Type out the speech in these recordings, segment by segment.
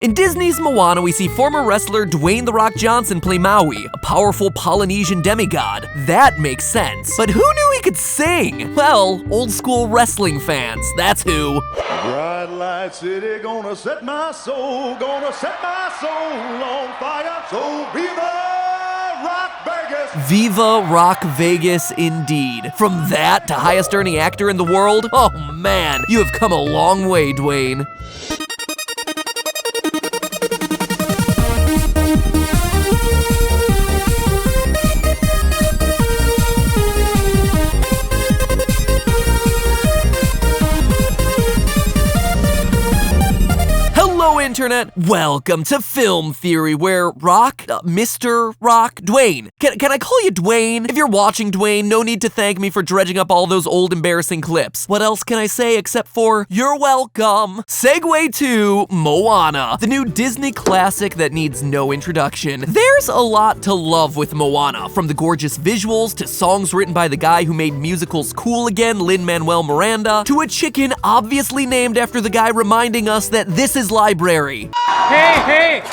In Disney's Moana, we see former wrestler Dwayne "The Rock" Johnson play Maui, a powerful Polynesian demigod. That makes sense. But who knew he could sing? Well, old school wrestling fans, that's who. Bright light city, gonna set my soul on fire. So viva Rock Vegas! Viva Rock Vegas, indeed. From that to highest earning actor in the world? Oh man, you have come a long way, Dwayne. Internet, welcome to Film Theory, where Mr. Rock, Dwayne. Can I call you Dwayne? If you're watching, Dwayne, no need to thank me for dredging up all those old embarrassing clips. What else can I say except for, you're welcome. Segue to Moana, the new Disney classic that needs no introduction. There's a lot to love with Moana, from the gorgeous visuals to songs written by the guy who made musicals cool again, Lin-Manuel Miranda, to a chicken obviously named after the guy reminding us that this is library. Hey!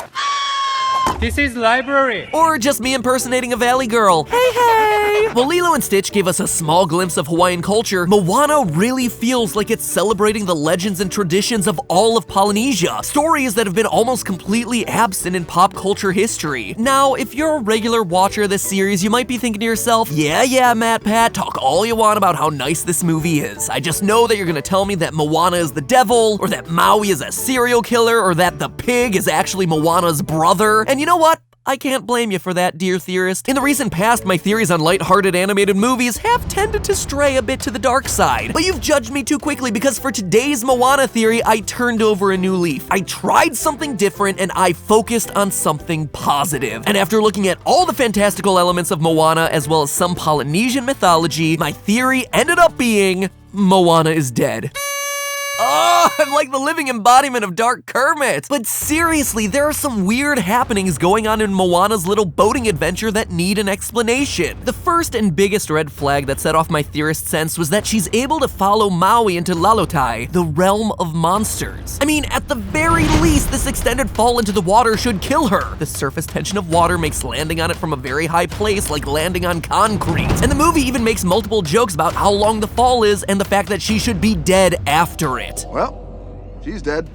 This is library. Or just me impersonating a valley girl. Hey! While Lilo and Stitch gave us a small glimpse of Hawaiian culture, Moana really feels like it's celebrating the legends and traditions of all of Polynesia, stories that have been almost completely absent in pop culture history. Now, if you're a regular watcher of this series, you might be thinking to yourself, yeah, Matt Pat, talk all you want about how nice this movie is. I just know that you're gonna tell me that Moana is the devil, or that Maui is a serial killer, or that the pig is actually Moana's brother. And you know what? I can't blame you for that, dear theorist. In the recent past, my theories on lighthearted animated movies have tended to stray a bit to the dark side. But you've judged me too quickly, because for today's Moana theory, I turned over a new leaf. I tried something different and I focused on something positive. And after looking at all the fantastical elements of Moana, as well as some Polynesian mythology, my theory ended up being Moana is dead. Oh, I'm like the living embodiment of Dark Kermit. But seriously, there are some weird happenings going on in Moana's little boating adventure that need an explanation. The first and biggest red flag that set off my theorist sense was that she's able to follow Maui into Lalotai, the realm of monsters. I mean, at the very least, this extended fall into the water should kill her. The surface tension of water makes landing on it from a very high place like landing on concrete. And the movie even makes multiple jokes about how long the fall is and the fact that she should be dead after it. Well, she's dead.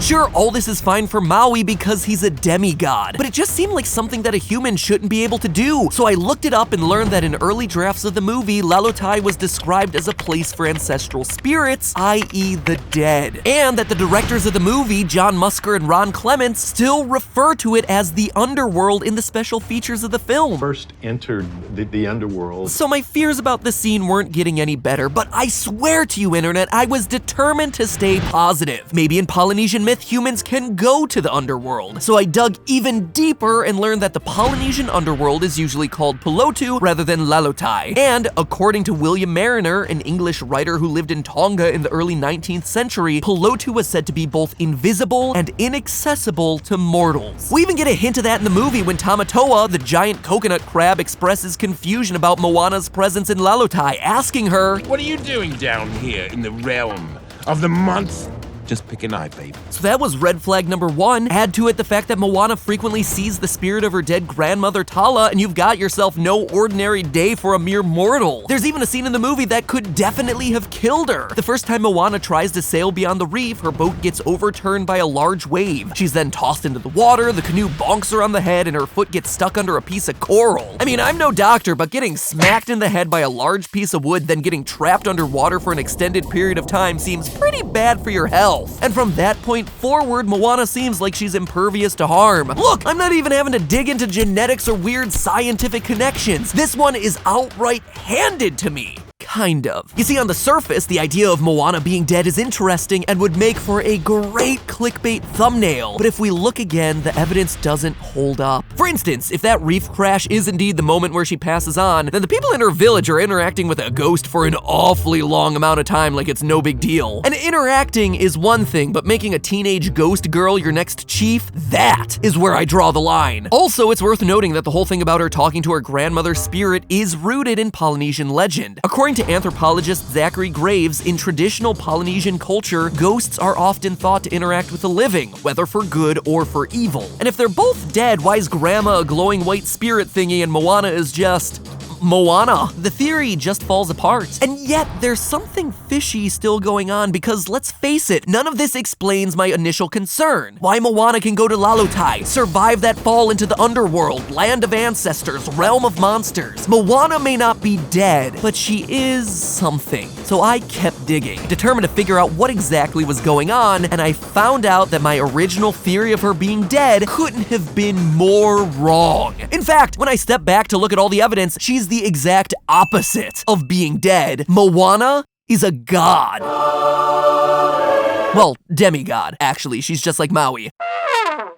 Sure, all this is fine for Maui because he's a demigod, but it just seemed like something that a human shouldn't be able to do. So I looked it up and learned that in early drafts of the movie, Lalotai was described as a place for ancestral spirits, i.e. the dead. And that the directors of the movie, John Musker and Ron Clements, still refer to it as the underworld in the special features of the film. First entered the underworld. So my fears about the scene weren't getting any better, but I swear to you, internet, I was determined to stay positive. Maybe in Polynesian myth, humans can go to the underworld. So I dug even deeper and learned that the Polynesian underworld is usually called Pulotu rather than Lalotai. And according to William Mariner, an English writer who lived in Tonga in the early 19th century, Pulotu was said to be both invisible and inaccessible to mortals. We even get a hint of that in the movie when Tamatoa, the giant coconut crab, expresses confusion about Moana's presence in Lalotai, asking her, "What are you doing down here in the realm of the month?" Just pick an eye, babe. So that was red flag number one. Add to it the fact that Moana frequently sees the spirit of her dead grandmother Tala, and you've got yourself no ordinary day for a mere mortal. There's even a scene in the movie that could definitely have killed her. The first time Moana tries to sail beyond the reef, her boat gets overturned by a large wave. She's then tossed into the water, the canoe bonks her on the head, and her foot gets stuck under a piece of coral. I mean, I'm no doctor, but getting smacked in the head by a large piece of wood, then getting trapped underwater for an extended period of time seems pretty bad for your health. And from that point forward, Moana seems like she's impervious to harm. Look, I'm not even having to dig into genetics or weird scientific connections. This one is outright handed to me. Kind of. You see, on the surface, the idea of Moana being dead is interesting and would make for a great clickbait thumbnail. But if we look again, the evidence doesn't hold up. For instance, if that reef crash is indeed the moment where she passes on, then the people in her village are interacting with a ghost for an awfully long amount of time like it's no big deal. And interacting is one thing, but making a teenage ghost girl your next chief, that is where I draw the line. Also, it's worth noting that the whole thing about her talking to her grandmother's spirit is rooted in Polynesian legend. According to to anthropologist Zachary Graves, in traditional Polynesian culture, ghosts are often thought to interact with the living, whether for good or for evil. And if they're both dead, why is Grandma a glowing white spirit thingy and Moana is just Moana? The theory just falls apart. And yet, there's something fishy still going on because, let's face it, none of this explains my initial concern. Why Moana can go to Lalotai, survive that fall into the underworld, land of ancestors, realm of monsters. Moana may not be dead, but she is something. So I kept digging, determined to figure out what exactly was going on, and I found out that my original theory of her being dead couldn't have been more wrong. In fact, when I stepped back to look at all the evidence, she's the exact opposite of being dead. Moana is a god. Well, demigod, actually. She's just like Maui.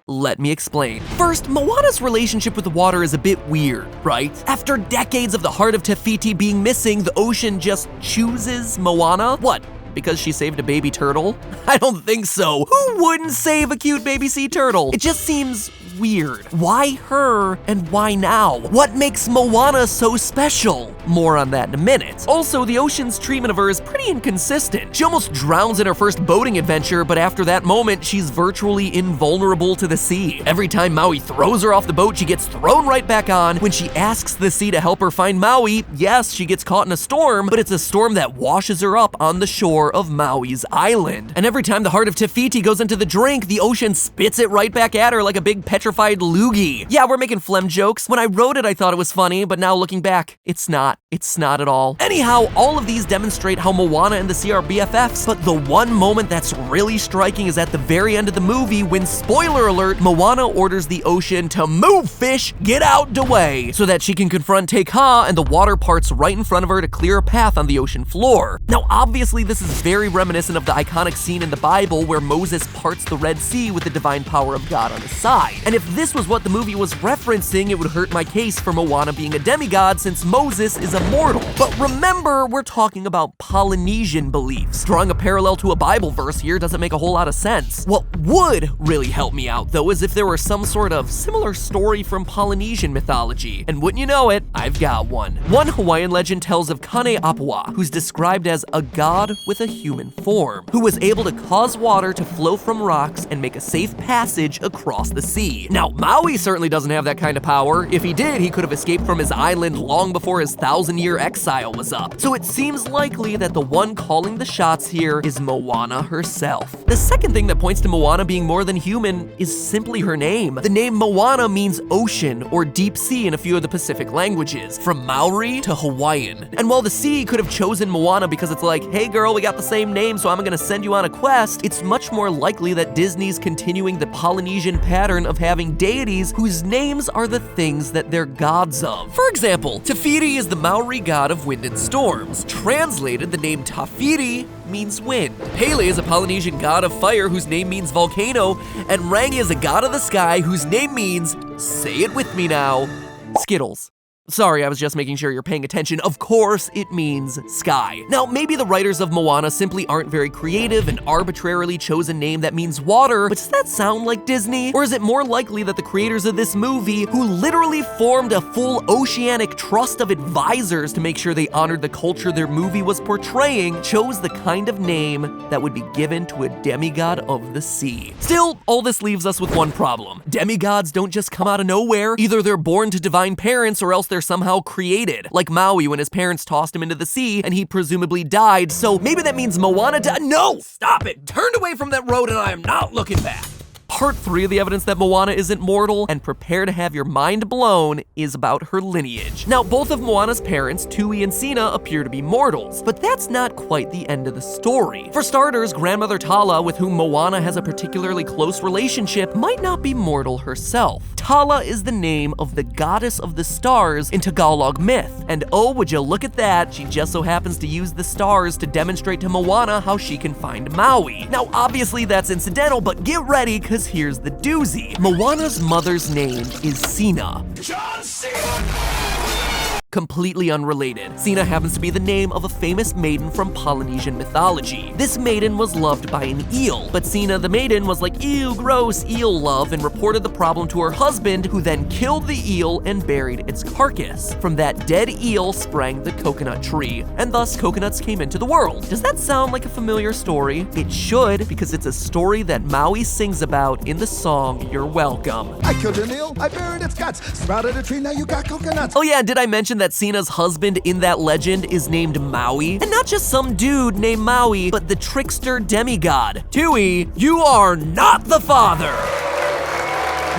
Let me explain. First, Moana's relationship with the water is a bit weird, right? After decades of the heart of Te Fiti being missing, the ocean just chooses Moana? What? Because she saved a baby turtle? I don't think so. Who wouldn't save a cute baby sea turtle? It just seems weird. Why her and why now? What makes Moana so special? More on that in a minute. Also, the ocean's treatment of her is pretty inconsistent. She almost drowns in her first boating adventure, but after that moment, she's virtually invulnerable to the sea. Every time Maui throws her off the boat, she gets thrown right back on. When she asks the sea to help her find Maui, yes, she gets caught in a storm, but it's a storm that washes her up on the shore of Maui's island. And every time the heart of Te Fiti goes into the drink, the ocean spits it right back at her like a big petrified loogie. Yeah, we're making phlegm jokes. When I wrote it, I thought it was funny, but now looking back, it's not. It's not at all. Anyhow, all of these demonstrate how Moana and the sea are BFFs, but the one moment that's really striking is at the very end of the movie when, spoiler alert, Moana orders the ocean to move, fish, get out the way, so that she can confront Te Kā and the water parts right in front of her to clear a path on the ocean floor. Now, obviously, this is very reminiscent of the iconic scene in the Bible where Moses parts the Red Sea with the divine power of God on his side. And if this was what the movie was referencing, it would hurt my case for Moana being a demigod since Moses is immortal. But remember, we're talking about Polynesian beliefs. Drawing a parallel to a Bible verse here doesn't make a whole lot of sense. What would really help me out, though, is if there were some sort of similar story from Polynesian mythology. And wouldn't you know it, I've got one. One Hawaiian legend tells of Kane Apua, who's described as a god with a human form, who was able to cause water to flow from rocks and make a safe passage across the sea. Now, Maui certainly doesn't have that kind of power. If he did, he could have escaped from his island long before his 1,000-year exile was up. So it seems likely that the one calling the shots here is Moana herself. The second thing that points to Moana being more than human is simply her name. The name Moana means ocean or deep sea in a few of the Pacific languages, from Maori to Hawaiian. And while the sea could have chosen Moana because it's like, hey girl, we got the same name, so I'm gonna send you on a quest, it's much more likely that Disney's continuing the Polynesian pattern of having deities whose names are the things that they're gods of. For example, Te Fiti is the Maori god of wind and storms. Translated, the name Tawhiri means wind. Pele is a Polynesian god of fire whose name means volcano, and Rangi is a god of the sky whose name means, say it with me now, Skittles. Sorry, I was just making sure you're paying attention. Of course, it means sky. Now, maybe the writers of Moana simply aren't very creative and arbitrarily chose a name that means water, but does that sound like Disney? Or is it more likely that the creators of this movie, who literally formed a full oceanic trust of advisors to make sure they honored the culture their movie was portraying, chose the kind of name that would be given to a demigod of the sea? Still, all this leaves us with one problem. Demigods don't just come out of nowhere. Either they're born to divine parents or else they're somehow created, like Maui when his parents tossed him into the sea and he presumably died, so maybe that means Moana died. No! Stop it! Turned away from that road and I am not looking back. Part 3 of the evidence that Moana isn't mortal, and prepare to have your mind blown, is about her lineage. Now, both of Moana's parents, Tui and Sina, appear to be mortals, but that's not quite the end of the story. For starters, grandmother Tala, with whom Moana has a particularly close relationship, might not be mortal herself. Tala is the name of the goddess of the stars in Tagalog myth, and oh, would you look at that, she just so happens to use the stars to demonstrate to Moana how she can find Maui. Now, obviously that's incidental, but get ready, because here's the doozy. Moana's mother's name is Sina. John Cena! Completely unrelated. Sina happens to be the name of a famous maiden from Polynesian mythology. This maiden was loved by an eel, but Sina the maiden was like, ew, gross, eel love, and reported the problem to her husband, who then killed the eel and buried its carcass. From that dead eel sprang the coconut tree, and thus coconuts came into the world. Does that sound like a familiar story? It should, because it's a story that Maui sings about in the song You're Welcome. I killed an eel, I buried its guts, sprouted a tree, now you got coconuts. Oh yeah, did I mention that Sina's husband in that legend is named Maui? And not just some dude named Maui, but the trickster demigod. Tui, you are not the father!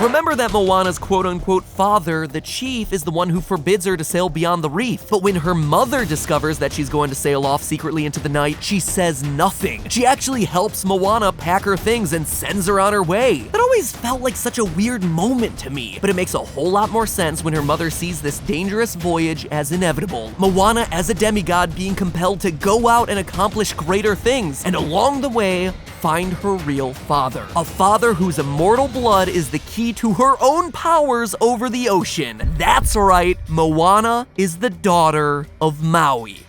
Remember that Moana's quote-unquote father, the chief, is the one who forbids her to sail beyond the reef. But when her mother discovers that she's going to sail off secretly into the night, she says nothing. She actually helps Moana pack her things and sends her on her way. That always felt like such a weird moment to me, but it makes a whole lot more sense when her mother sees this dangerous voyage as inevitable. Moana as a demigod being compelled to go out and accomplish greater things, and along the way, find her real father. A father whose immortal blood is the key to her own powers over the ocean. That's right, Moana is the daughter of Maui.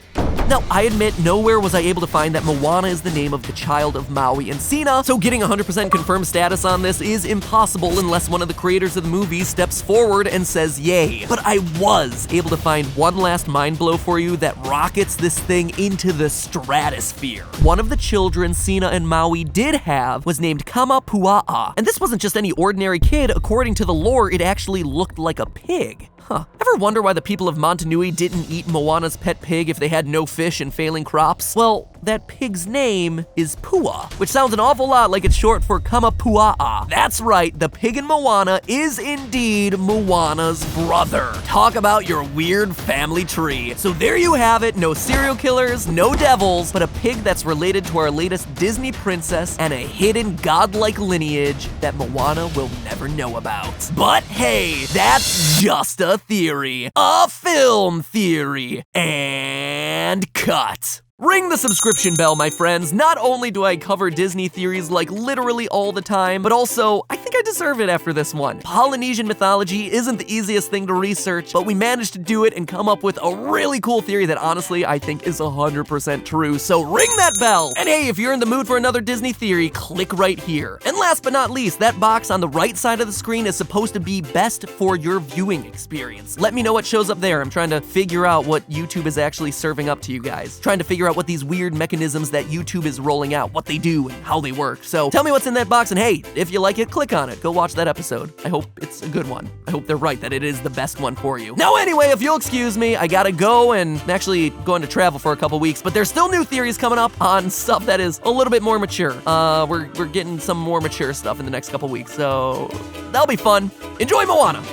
Now, I admit nowhere was I able to find that Moana is the name of the child of Maui and Sina, so getting 100% confirmed status on this is impossible unless one of the creators of the movie steps forward and says yay. But I was able to find one last mind blow for you that rockets this thing into the stratosphere. One of the children Sina and Maui did have was named Kamapua'a, and this wasn't just any ordinary kid. According to the lore, it actually looked like a pig. Huh. Ever wonder why the people of Motunui didn't eat Moana's pet pig if they had no fish and failing crops? Well, that pig's name is Pua, which sounds an awful lot like it's short for Kamapua'a. That's right, the pig in Moana is indeed Moana's brother. Talk about your weird family tree. So there you have it, no serial killers, no devils, but a pig that's related to our latest Disney princess and a hidden godlike lineage that Moana will never know about. But hey, that's just a theory. A film theory. And cut. Ring the subscription bell, my friends. Not only do I cover Disney theories like literally all the time, but also I think I deserve it after this one. Polynesian mythology isn't the easiest thing to research, but we managed to do it and come up with a really cool theory that honestly I think is 100% true. So ring that bell. And hey, if you're in the mood for another Disney theory, click right here. And last but not least, that box on the right side of the screen is supposed to be best for your viewing experience. Let me know what shows up there. I'm trying to figure out what YouTube is actually serving up to you guys. Trying to figure out what these weird mechanisms that YouTube is rolling out, what they do and how they work. So tell me what's in that box, and hey, if you like it, click on it. Go watch that episode. I hope it's a good one. I hope they're right, that it is the best one for you. Now anyway, if you'll excuse me, I gotta go, and I'm actually going to travel for a couple weeks, but there's still new theories coming up on stuff that is a little bit more mature. We're getting some more mature stuff in the next couple weeks, so that'll be fun. Enjoy Moana!